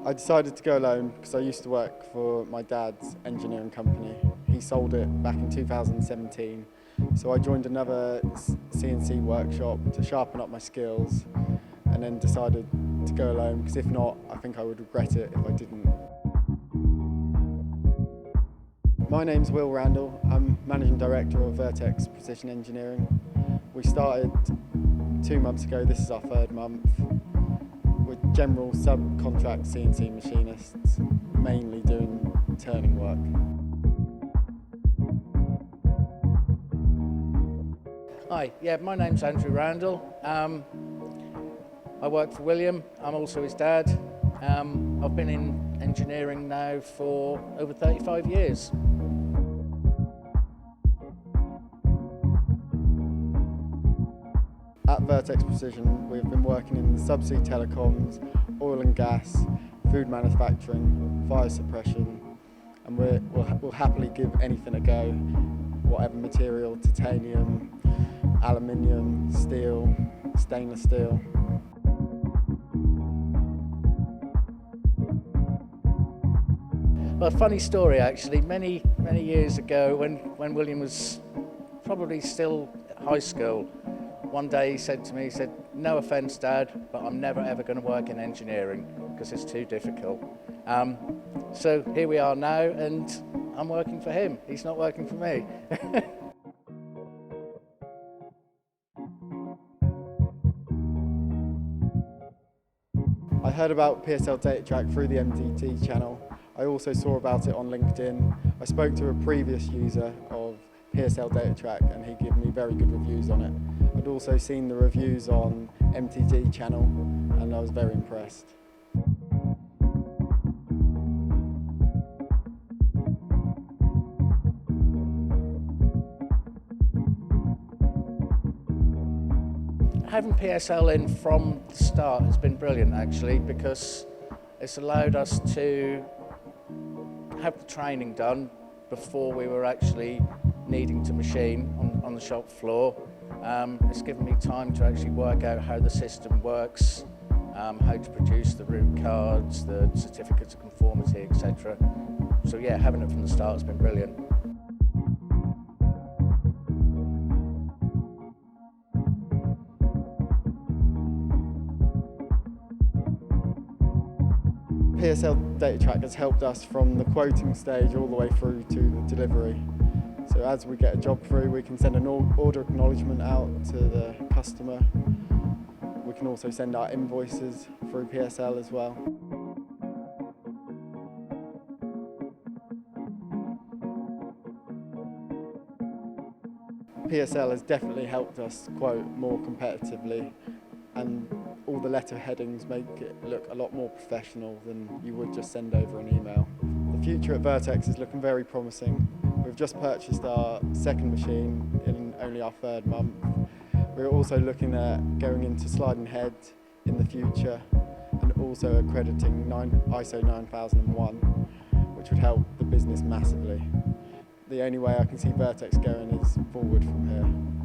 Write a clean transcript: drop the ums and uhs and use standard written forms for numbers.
I decided to go alone because I used to work for my dad's engineering company. He sold it back in 2017, so I joined another CNC workshop to sharpen up my skills, and then decided to go alone because if not, I think I would regret it if I didn't. My name's Will Randall. I'm Managing Director of Vertex Precision Engineering. We started 2 months ago, this is our 3rd month. We're general subcontract CNC machinists, mainly doing turning work. Hi, my name's Andrew Randall. I work for William, I'm also his dad. I've been in engineering now for over 35 years. At Vertex Precision, we've been working in the subsea telecoms, oil and gas, food manufacturing, fire suppression, and we'll happily give anything a go, whatever material, titanium, aluminium, steel, stainless steel. Well, a funny story actually, many years ago when William was probably still at high school, one day he said to me, "No offence, Dad, but I'm never ever going to work in engineering because it's too difficult." So here we are now, and I'm working for him. He's not working for me. I heard about PSL Datatrack through the MTT channel. I also saw about it on LinkedIn. I spoke to a previous user of PSL Datatrack and he gave me very good reviews on it. I'd also seen the reviews on MTD channel and I was very impressed. Having PSL in from the start has been brilliant actually, because it's allowed us to have the training done before we were actually needing to machine on the shop floor. It's given me time to actually work out how the system works, how to produce the route cards, the certificates of conformity, etc. So yeah, having it from the start has been brilliant. PSL Datatrack has helped us from the quoting stage all the way through to the delivery. So as we get a job through, we can send an order acknowledgement out to the customer. We can also send our invoices through PSL as well. PSL has definitely helped us quote more competitively, and all the letter headings make it look a lot more professional than you would just send over an email. The future at Vertex is looking very promising. We've just purchased our 2nd machine in only our 3rd month. We're also looking at going into sliding head in the future and also accrediting ISO 9001, which would help the business massively. The only way I can see Vertex going is forward from here.